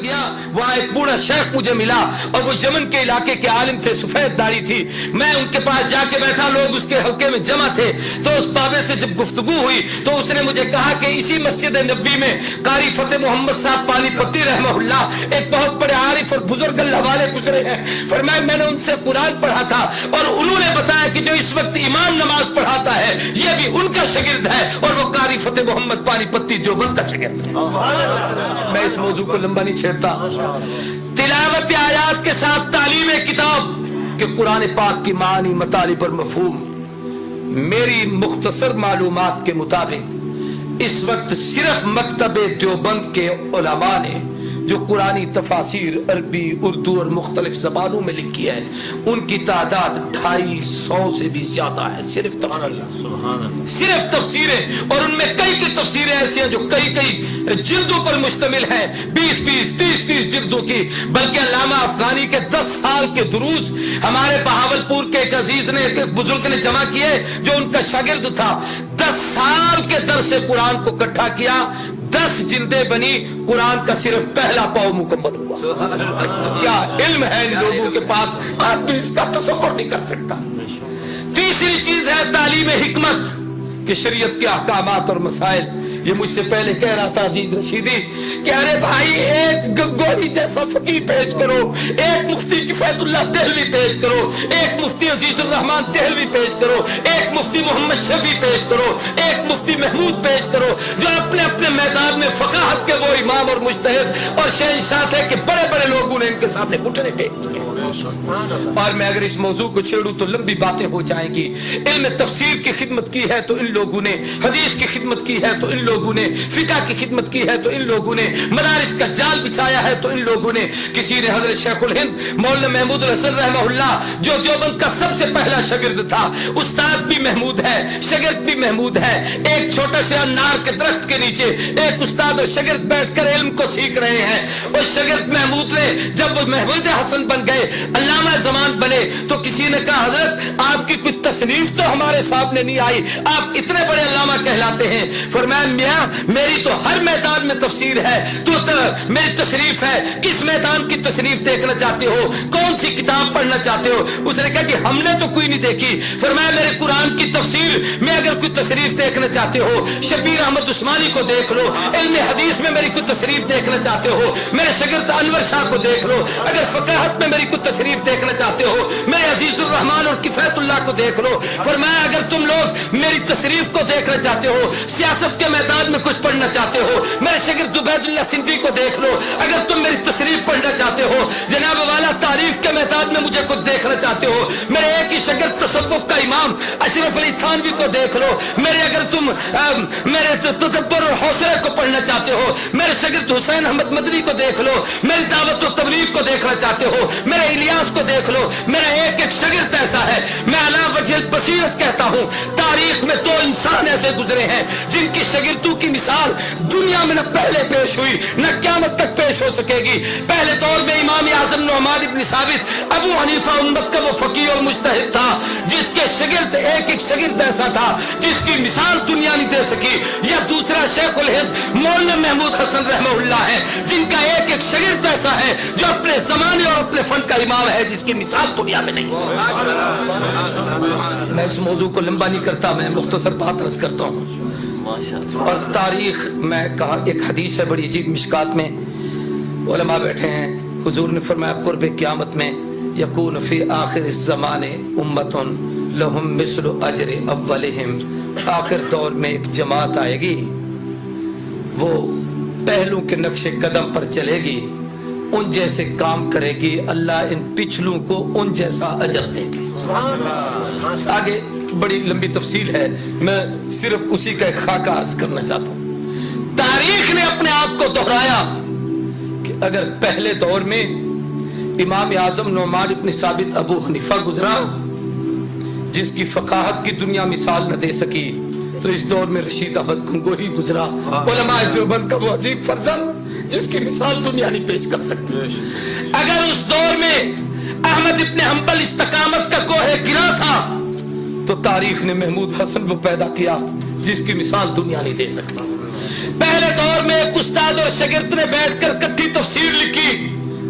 گیا, وہاں ایک بوڑھا شیخ مجھے ملا اور وہ یمن کے علاقے کے عالم تھے, سفید داڑھی تھی. میں ان کے پاس جا کے بیٹھا, لوگ اس کے حلقے میں جمع تھے. تو اس بابے سے جب گفتگو ہوئی تو اس نے مجھے کہا کہ اسی مسجد نبوی میں قاری فتح محمد صاحب پانی پتی رحمہ اللہ ایک بہت بڑے عارف اور بزرگ اللہ والے گزرے ہیں. فرمایا میں نے ان سے قرآن پڑھا تھا اور انہوں نے بتایا کہ جو اس وقت امام نماز پڑھاتا ہے یہ بھی ان کا شاگرد ہے اور وہ قاری فتح محمد پانی پتی دیوبند کا شاگرد ہے. میں اس موضوع کو لمبا نہیں چھیڑتا. تلاوت آیات کے ساتھ تعلیم کتاب کہ قرآن پاک کی معنی, مطالب اور مفہوم. میری مختصر معلومات کے مطابق اس وقت صرف مکتب دیوبند کے علماء نے جو قرآنی تفاسیر عربی, اردو اور مختلف زبانوں میں لکھی ہے ان کی تعداد 250 سے بھی زیادہ ہے. صرف تفسیریں, اور ان میں کئی تفسیریں ایسی ہیں جو کئی جلدوں پر مشتمل ہیں, 20-30 جلدوں کی. بلکہ علامہ افغانی کے 10 سال کے دروس ہمارے بہاولپور کے ایک عزیز نے, ایک بزرگ نے جمع کیے جو ان کا شاگرد تھا. 10 سال کے درس قرآن کو اکٹھا کیا, 10 جلدیں بنی, قرآن کا صرف پہلا پاؤ مکمل ہوا. کیا علم ہے ان لوگوں کے پاس, آپ بھی اس کا تصور نہیں کر سکتا. تیسری چیز ہے تعلیم حکمت کہ شریعت کے احکامات اور مسائل. یہ مجھ سے پہلے کہہ رہا تھا عزیز رشیدی کہ ارے بھائی ایک گنگوہی جیسا فقیہ پیش کرو, ایک مفتی کفایت اللہ دہلوی پیش کرو, ایک مفتی عزیز الرحمان دہلوی پیش کرو, ایک مفتی محمد شفیع پیش کرو, ایک مفتی محمود پیش کرو جو اپنے اپنے میدان میں فقاہت کے وہ امام اور مجتہد اور شہنشاہ تھے کہ بڑے بڑے لوگوں نے ان کے سامنے گھٹنے ٹیک دیے. اور میں اگر اس موضوع کو چھیڑوں تو لمبی باتیں ہو جائیں گی. علم تفسیر کی خدمت کی ہے تو ان لوگوں نے, حدیث کی خدمت کی ہے تو ان لوگوں نے, فقہ کی خدمت کی ہے تو ان لوگوں نے, مدارس کا جال بچھایا ہے تو ان لوگوں نے. کسی نے حضرت شیخ الہند مولانا محمود الحسن رحمہ اللہ جو دیوبند کا سب سے پہلا شاگرد تھا, استاد بھی محمود ہے, شاگرد بھی محمود ہے. ایک چھوٹے سے انار کے درخت کے نیچے ایک استاد اور شاگرد بیٹھ کر علم کو سیکھ رہے ہیں. اور شاگرد محمود نے جب وہ محمود حسن بن گئے, علامہ زمان بنے, تو کسی نے کہا حضرت آپ کی کوئی تصنیف تو ہمارے سامنے نہیں آئی, آپ اتنے بڑے علامہ کہلاتے ہیں. فرمایا میاں میری تو ہر میدان میں تفسیر ہے, تو میری تصنیف ہے, کس میدان کی تصنیف دیکھنا چاہتے ہو, کون سی کتاب پڑھنا چاہتے ہو؟ اس نے کہا جی ہم نے تو کوئی نہیں دیکھی. فرمایا میرے قرآن کی تفسیر میں اگر کوئی تصنیف دیکھنا چاہتے ہو شبیر احمد عثمانی کو دیکھ لو, علم حدیث میں میری کوئی تصنیف دیکھنا چاہتے ہو میرے شاگرد انور شاہ کو دیکھ لو, اگر فقاہت میں میری کوئی تصنیف دیکھنا چاہتے ہو میرے عزیز الرحمان اور کفایت اللہ کو دیکھ لو. فرمایا اگر تم لوگ میری تصنیف کو دیکھنا چاہتے ہو, سیاست کے میدان میں کچھ پڑھنا چاہتے ہو میرے شاگرد عبید اللہ سندھی کو دیکھ لو. اگر تم میری تصنیف پڑھنا چاہتے ہو جناب والا تاریخ کے میدان میں مجھے کچھ دیکھنا چاہتے ہو میرے ایک ہی شاگرد تصوف کا امام اشرف علی تھانوی کو دیکھ لو. میرے اگر تم میرے تدبر اور حوصلے کو پڑھنا چاہتے ہو میرے شاگرد حسین احمد مدنی کو دیکھ لو. میری دعوت و تبلیغ کو دیکھنا چاہتے ہو میرے الیاس کو دیکھ لو. میرا ایک ایک شاگرد ایسا ہے. میں علی وجہ بصیرت کہتا ہوں تاریخ میں 2 انسان ایسے گزرے ہیں جن کی شاگردوں کی مثال دنیا میں نہ پہلے پیش ہوئی نہ قیامت تک پیش ہو سکے گی. پہلے دور میں امام اعظم نعمان ابن ثابت ابو حنیفہ امت کا وہ فقیہ اور مجتہد تھا جس کے شاگرد ایک ایک شاگرد ایسا تھا جس کی مثال دنیا نہیں دے سکی. یا دوسرا شیخ الہند مولانا محمود حسن رحمہ اللہ ہے جن کا ایک ایک شاگرد ایسا ہے جو اپنے زمانے اور اپنے فن کا امام ہے جس کی مثال دنیا میں نہیں. میں اس موضوع کو لمبا نہیں کرتا, میں مختصر بات عرض کرتا ہوں. اور تاریخ میں کہا ایک حدیث ہے بڑی عجیب, مشکات میں علماء بیٹھے ہیں, حضور نے فرمایا قرب قیامت میں یکون فی آخر الزمان امت لہم مثل اجر اولہم. آخر دور میں ایک جماعت آئے گی, وہ پہلوں کے نقش قدم پر چلے گی, ان جیسے کام کرے گی, اللہ ان پچھلوں کو ان جیسا اجر دے گی. آگے بڑی لمبی تفصیل ہے, میں صرف اسی کا ایک خاکہ عرض کرنا چاہتا ہوں. تاریخ نے اپنے آپ کو دہرایا کہ اگر پہلے دور میں امام اعظم نعمان ابن ثابت ابو حنیفہ گزرا جس کی فقاہت کی دنیا مثال نہ دے سکی, تو اس دور میں رشید احمد گنگوہی گزرا, علماء دیوبند کا وہ عظیم فرزند جس کی مثال دنیا نہیں پیش کر سکتی. اگر اس دور میں احمد ابن حنبل استقامت کا کوہ گرا تھا تو تاریخ نے محمود حسن کو پیدا کیا جس کی مثال دنیا نہیں دے سکتی. پہلے دور میں ایک استاد اور شاگرد نے بیٹھ کر کٹھی تفسیر لکھی